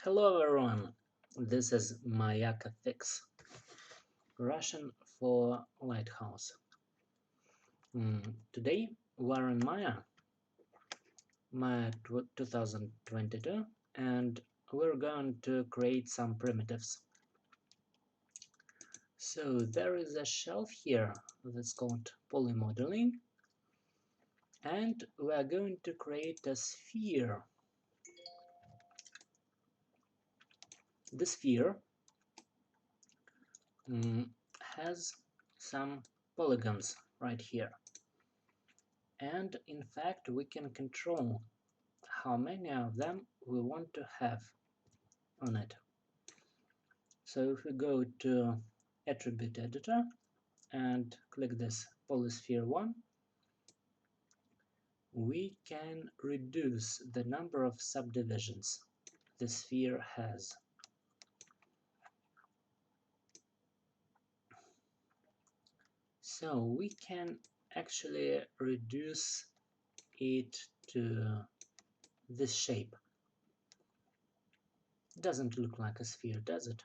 Hello everyone, this is Mayaka Fix, Russian for lighthouse. Today we're in Maya 2022, and we're going to create some primitives. So there is a shelf here that's called polymodeling, and we're going to create a sphere. The sphere has some polygons right here. And in fact, we can control how many of them we want to have on it. So if we go to Attribute Editor and click this Polysphere 1, we can reduce the number of subdivisions the sphere has. So we can actually reduce it to this shape. It doesn't look like a sphere, does it?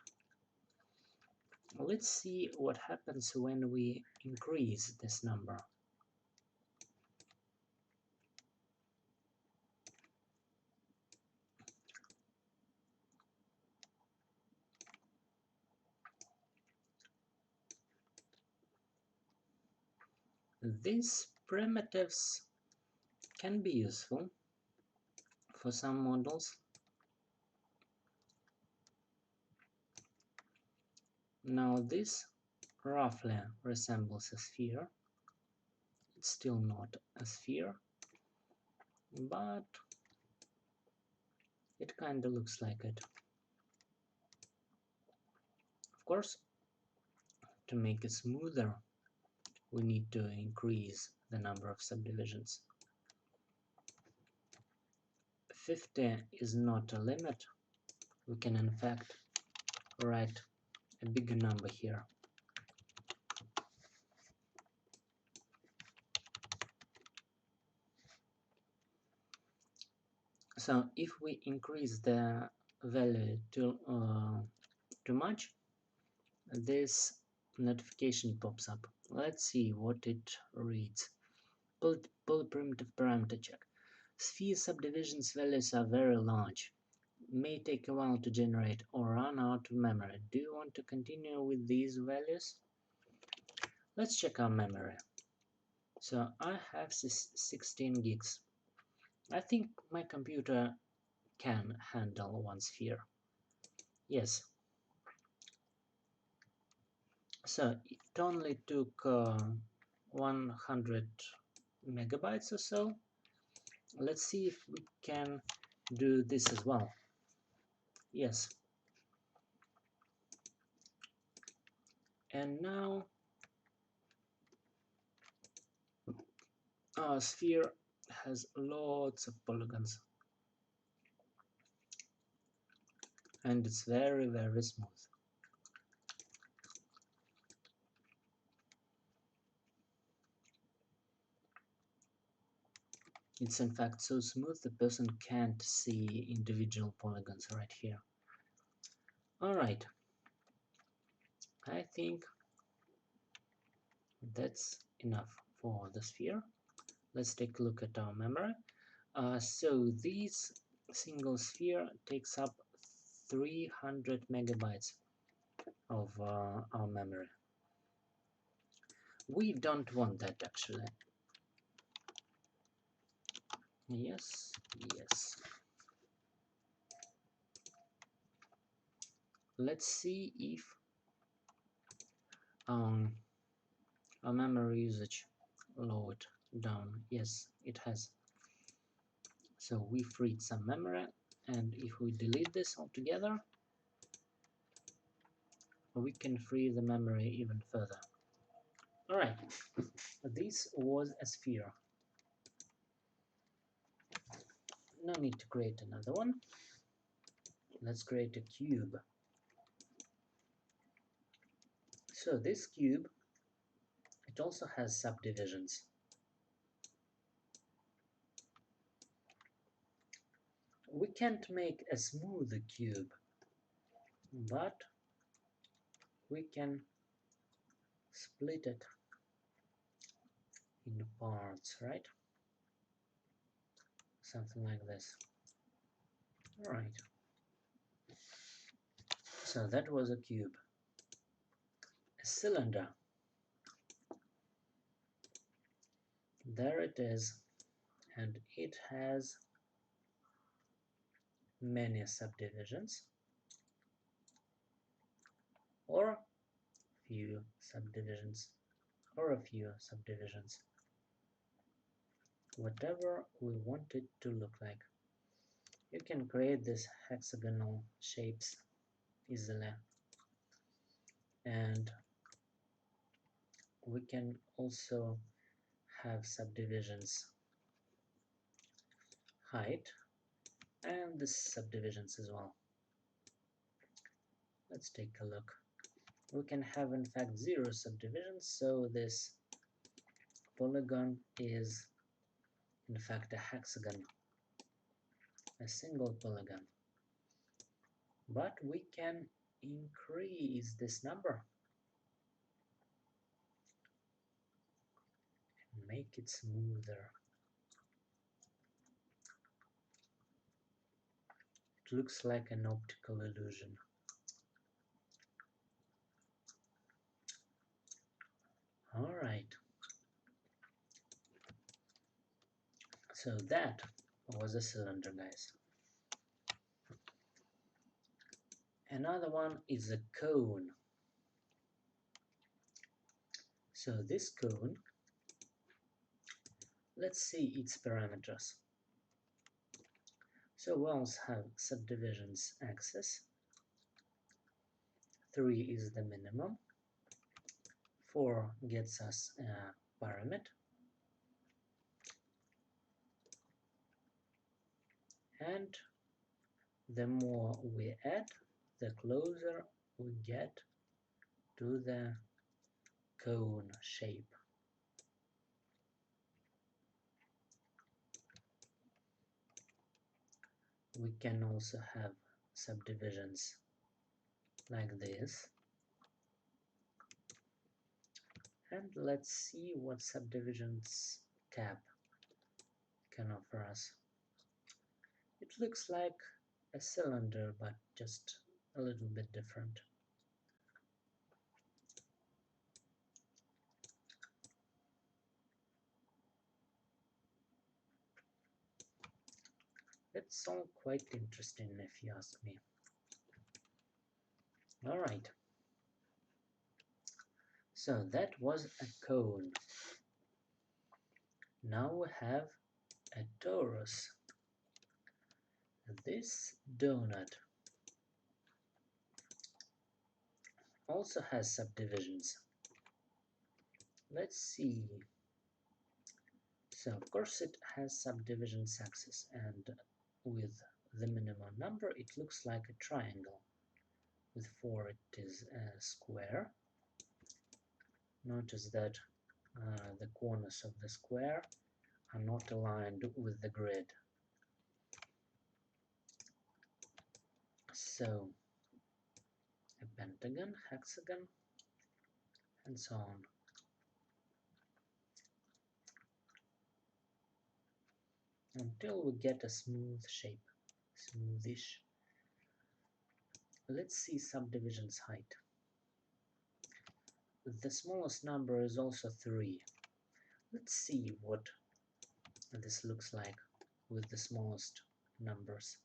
Let's see what happens when we increase this number. These primitives can be useful for some models. Now this roughly resembles a sphere. It's still not a sphere, but it kinda looks like it. Of course, to make it smoother, we need to increase the number of subdivisions. 50 is not a limit. We can in fact write a bigger number here. So if we increase the value too much, this notification pops up. Let's see what it reads. Polyprimitive parameter check. Sphere subdivisions values are very large. May take a while to generate or run out of memory. Do you want to continue with these values? Let's check our memory. So I have 16 gigs. I think my computer can handle one sphere. Yes. So it only took 100 megabytes or so. Let's see if we can do this as well. Yes. And now our sphere has lots of polygons. And it's very, very smooth. It's in fact so smooth the person can't see individual polygons right here. Alright, I think that's enough for the sphere. Let's take a look at our memory. So this single sphere takes up 300 megabytes of our memory. We don't want that actually. Yes, yes. Let's see if our memory usage load down. Yes, it has. So we freed some memory, and if we delete this altogether, we can free the memory even further. Alright, this was a sphere. No need to create another one. Let's create a cube. So this cube, it also has subdivisions. we can't make a smooth cube, but we can split it in parts, right? Something like this. Alright. So that was a cube. A cylinder. There it is. And it has many subdivisions, or few subdivisions, or a few subdivisions. Whatever we want it to look like. You can create these hexagonal shapes easily, and we can also have subdivisions height and the subdivisions as well. Let's take a look. We can have in fact 0 subdivisions, so this polygon is in fact a hexagon, a single polygon. But we can increase this number and make it smoother. It looks like an optical illusion. Alright. So that was a cylinder, guys. Another one is a cone. So this cone, let's see its parameters. So we also have subdivisions axis. 3 is the minimum. 4 gets us a pyramid. And the more we add, the closer we get to the cone shape. We can also have subdivisions like this. And let's see what subdivisions tab can offer us. It looks like a cylinder, but just a little bit different. It's all quite interesting if you ask me. Alright. So that was a cone. Now we have a torus. This donut also has subdivisions. Let's see. So of course it has subdivisions axis, and with the minimum number it looks like a triangle. With 4 it is a square. Notice that the corners of the square are not aligned with the grid. So a pentagon, hexagon, and so on. Until we get a smooth shape, smoothish. Let's see subdivisions height. The smallest number is also 3. Let's see what this looks like with the smallest numbers.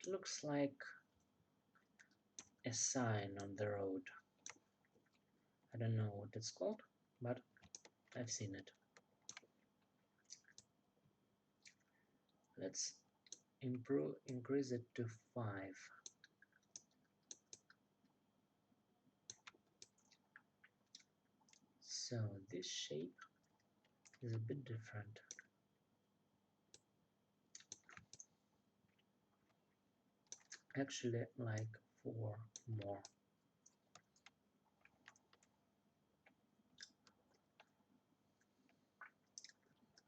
It looks like a sign on the road. I don't know what it's called, but I've seen it. Let's increase it to 5. So this shape is a bit different. Actually, like 4 more.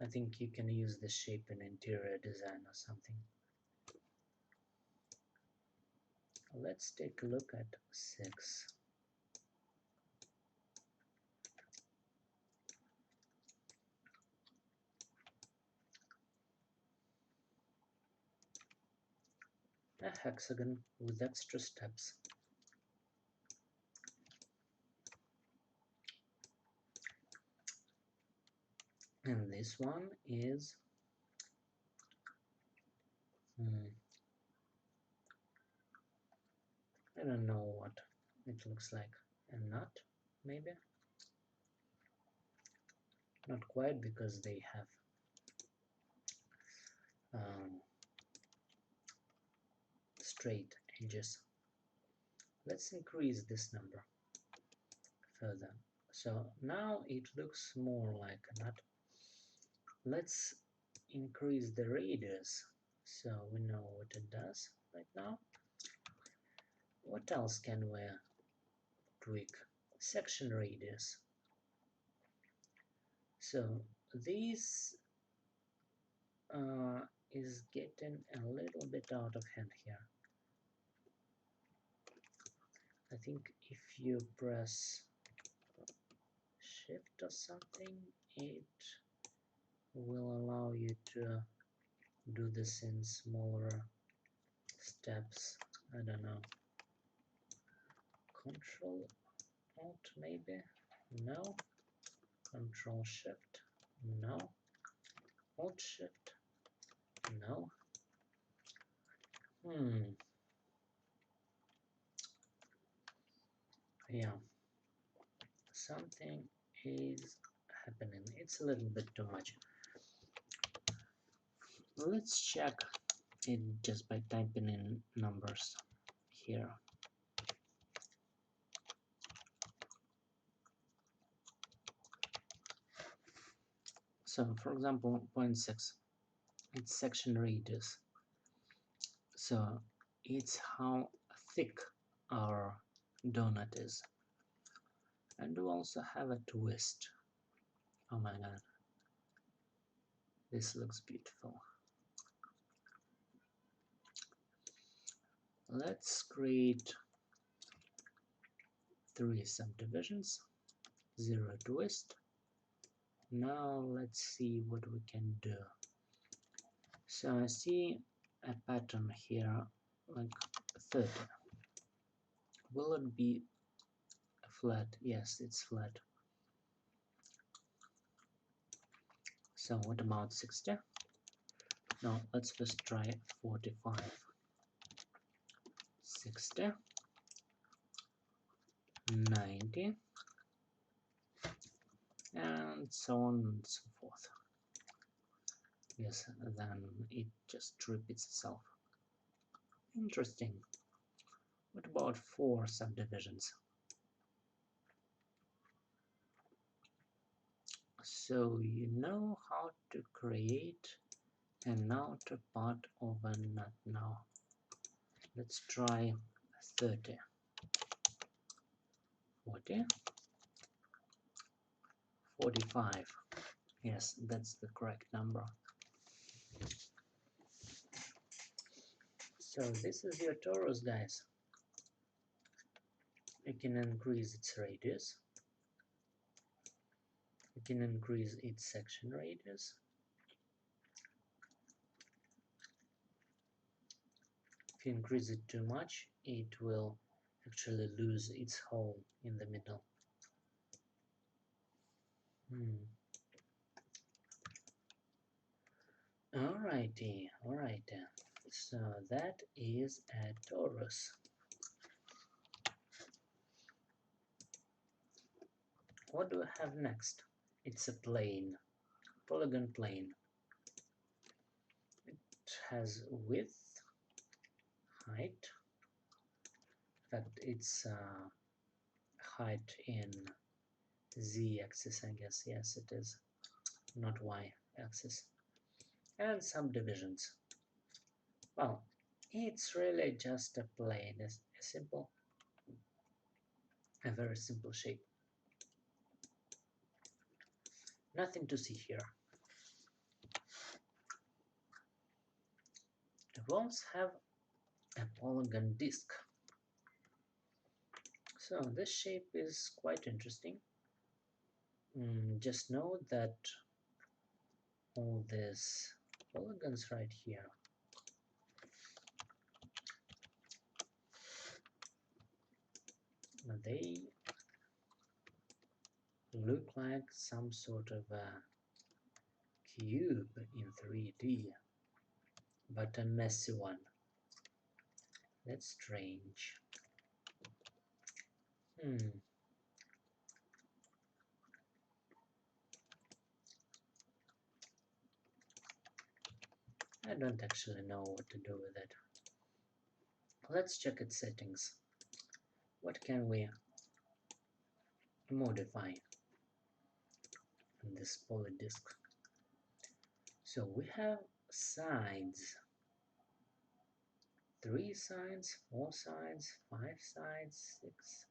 I think you can use this shape in interior design or something. Let's take a look at 6. A hexagon with extra steps. And this one is I don't know what it looks like. A nut, maybe? Not quite, because they have straight edges. Let's increase this number further. So now it looks more like a nut. Let's increase the radius so we know what it does right now. What else can we tweak? Section radius. So this is getting a little bit out of hand here. I think if you press shift or something, it will allow you to do this in smaller steps. I don't know. Control Alt maybe? No. Control Shift? No. Alt Shift? No. Yeah. Something is happening. It's a little bit too much. Let's check it just by typing in numbers here. So for example, 0.6, it's section radius. So it's how thick our donut is. And we also have a twist. Oh my god, this looks beautiful. Let's create 3 subdivisions, 0 twist. Now let's see what we can do. So I see a pattern here like 30. Will it be flat? Yes, it's flat. So what about 60? No, let's first try 45. 60, 90, and so on and so forth. Yes, then it just repeats itself. Interesting. What about 4 subdivisions? So you know how to create an outer part of a nut now. Let's try 30, 40, 45. Yes, that's the correct number. So this is your Taurus, guys. You can increase its radius. You can increase its section radius. If you increase it too much, it will actually lose its hole in the middle. Alrighty. So that is a Taurus. What do we have next? It's a plane, polygon plane. It has width, height. In fact, it's height in z-axis, I guess. Yes, it is, not y-axis. And subdivisions. Well, it's really just a plane, a very simple shape. Nothing to see here. The walls have a polygon disk. So this shape is quite interesting. Just note that all these polygons right here, they look like some sort of a cube in 3D, but a messy one. That's strange. I don't actually know what to do with it. Let's check its settings. What can we modify in this poly disk? So we have sides. 3 sides, 4 sides, 5 sides, 6.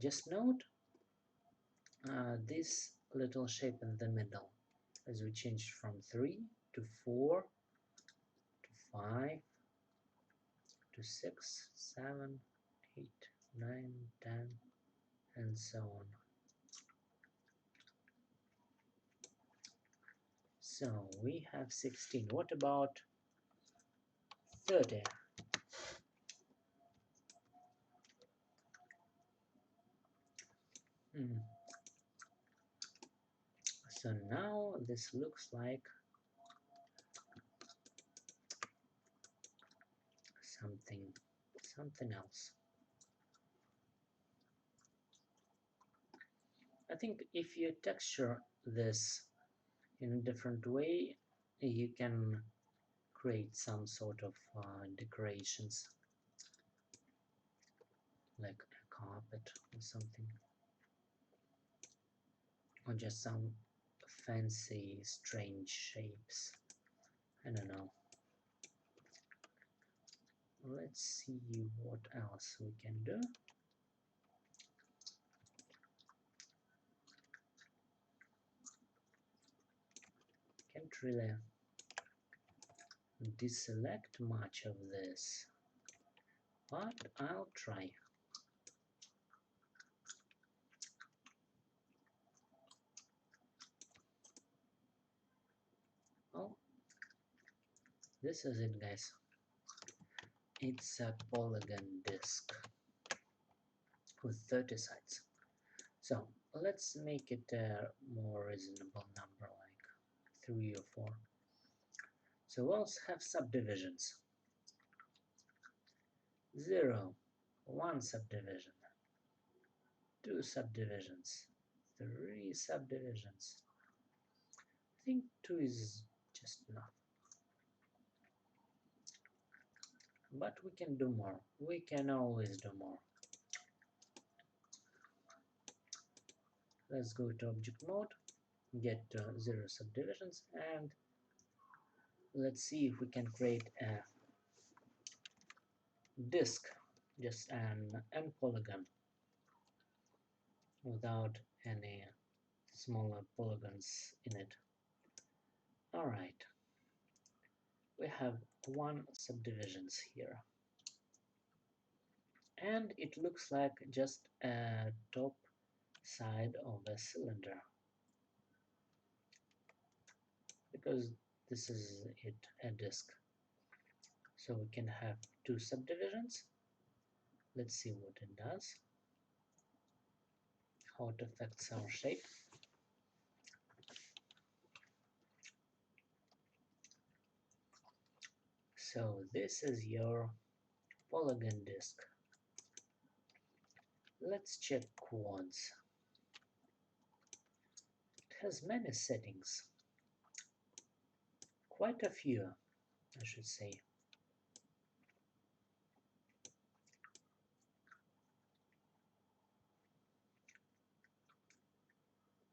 Just note this little shape in the middle as we changed from 3 to 4 to 5 to 6, 7, 8, 9, 10, and so on. So we have 16. What about 30? So now this looks like something else. I think if you texture this in a different way, you can create some sort of decorations, like a carpet or something, or just some fancy strange shapes. I don't know. Let's see what else we can do. Can't really deselect much of this, but I'll try. Oh, this is it, guys. It's a polygon disk with 30 sides. So let's make it a more reasonable number, like 3 or 4. So walls have subdivisions. 0, 1 subdivision, 2 subdivisions, 3 subdivisions. I think 2 is just enough. But we can do more. We can always do more. Let's go to object mode, get 0 subdivisions, and let's see if we can create a disk, just an M polygon without any smaller polygons in it. Alright, we have 1 subdivisions here, and it looks like just a top side of a cylinder, because this is it, a disk. So we can have 2 subdivisions. Let's see what it does, how it affects our shape. So this is your polygon disk. Let's check quads. It has many settings, quite a few, I should say.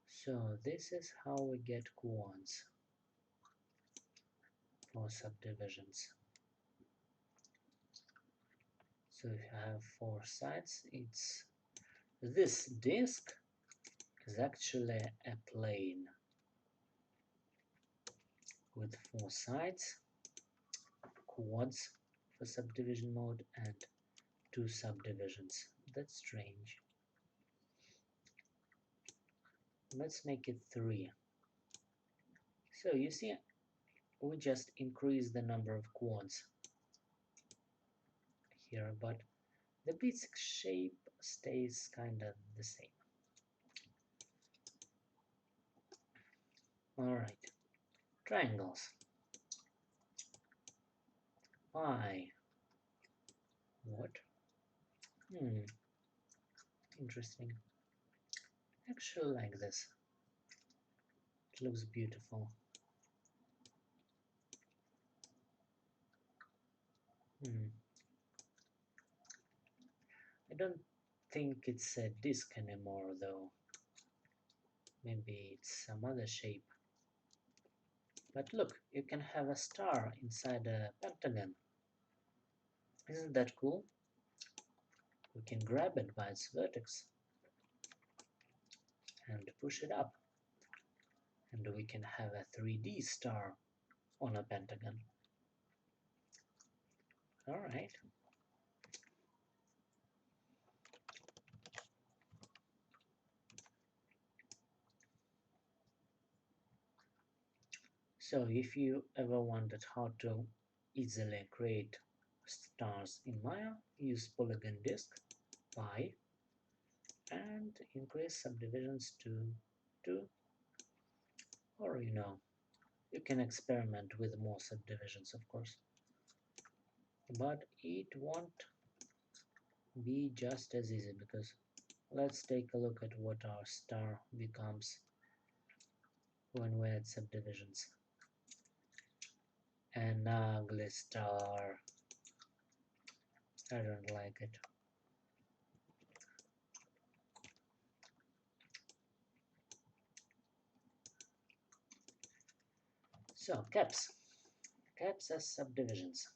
So this is how we get quads for subdivisions. So if you have 4 sides, it's this disk is actually a plane with 4 sides, quads for subdivision mode and 2 subdivisions. That's strange. Let's make it 3. So you see, we just increase the number of quads here, but the basic shape stays kind of the same. Alright, triangles. Why? What? Interesting. Actually like this. It looks beautiful. I don't think it's a disc anymore though. Maybe it's some other shape. But look, you can have a star inside a pentagon. Isn't that cool? We can grab it by its vertex and push it up. And we can have a 3D star on a pentagon. Alright. So if you ever wondered how to easily create stars in Maya, use polygon disk, pi, and increase subdivisions to 2, or you can experiment with more subdivisions, of course, but it won't be just as easy, because let's take a look at what our star becomes when we add subdivisions. An ugly star. I don't like it. So caps as subdivisions.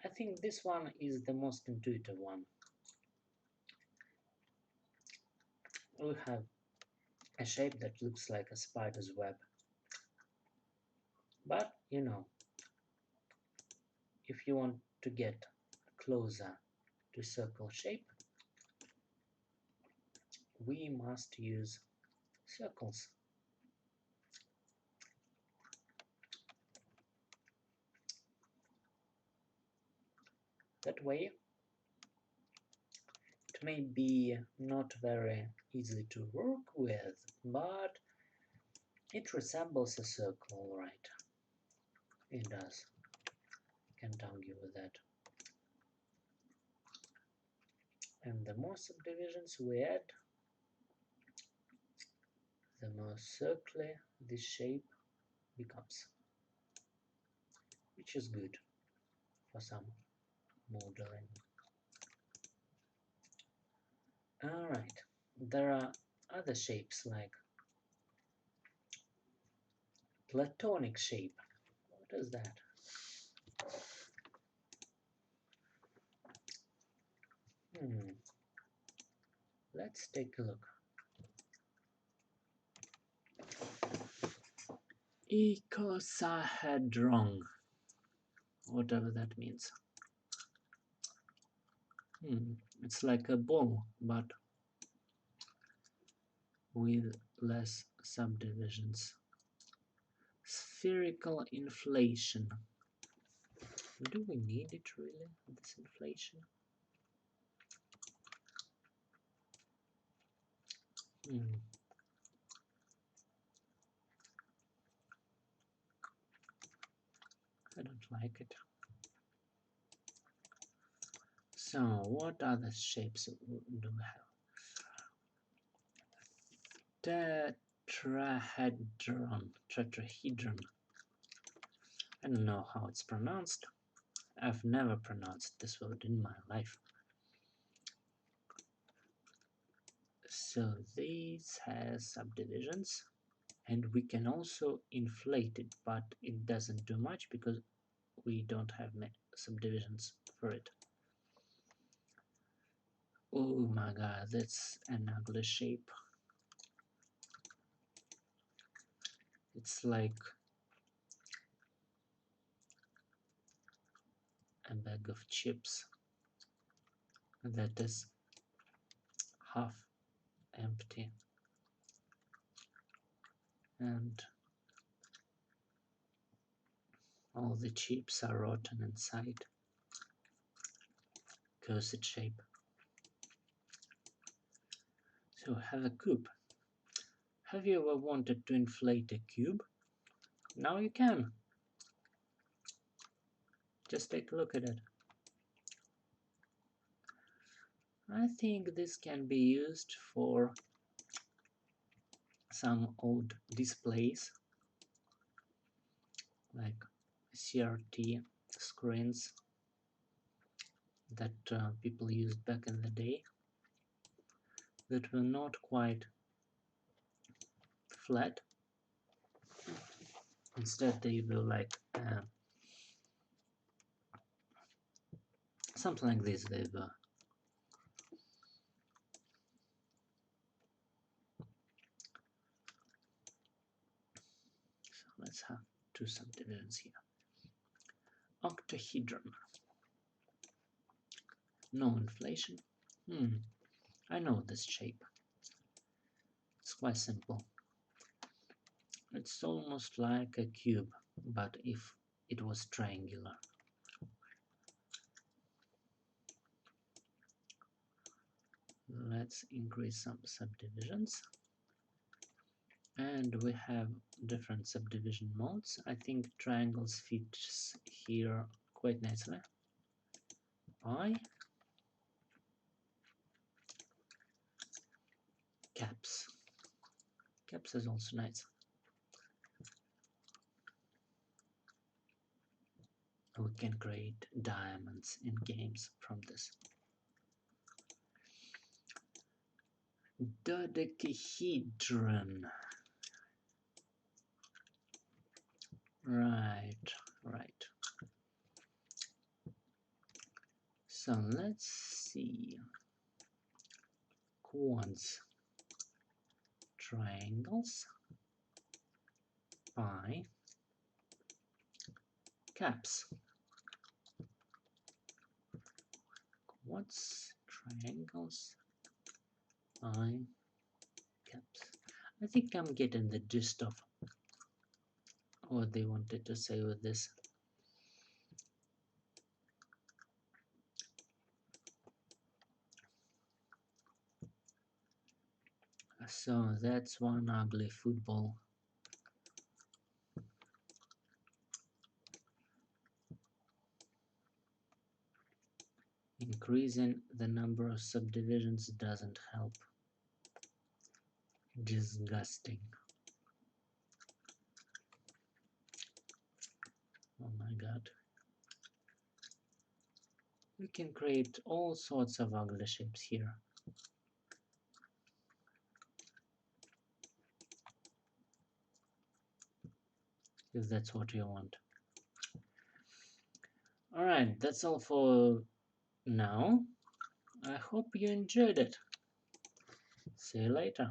I think this one is the most intuitive one. We have a shape that looks like a spider's web, but if you want to get closer to circle shape, we must use circles. That way, it may be not very easy to work with, but it resembles a circle, right? It does. Can't argue with that. And the more subdivisions we add, the more circular this shape becomes, which is good for some modeling. Alright, there are other shapes like platonic shape. What is that? Let's take a look. Icosahedron, whatever that means. It's like a ball, but with less subdivisions. Spherical inflation. Do we need it really, this inflation? I don't like it. So, what other shapes do we have? Tetrahedron. I don't know how it's pronounced. I've never pronounced this word in my life. So this has subdivisions, and we can also inflate it, but it doesn't do much because we don't have subdivisions for it. Oh my god, that's an ugly shape. It's like a bag of chips that is half empty and all the chips are rotten inside. Cursed shape. So have a cube. Have you ever wanted to inflate a cube? Now you can. Just take a look at it. I think this can be used for some old displays like CRT screens that people used back in the day that were not quite flat. Instead they were like something like this. They were so let's have two subdivisions here. Octahedron. No inflation. I know this shape. It's quite simple. It's almost like a cube, but if it was triangular. Let's increase some subdivisions. And we have different subdivision modes. I think triangles fits here quite nicely. I caps. Caps is also nice. We can create diamonds in games from this. Dodecahedron. Right. So let's see. Quads. Triangles. Pi. Caps. Quads. Triangles. Pi. Caps. I think I'm getting the gist of what they wanted to say with this. So that's one ugly football. Increasing the number of subdivisions doesn't help. Disgusting. Oh my god. We can create all sorts of ugly shapes here. If that's what you want. Alright, that's all for now. I hope you enjoyed it. See you later.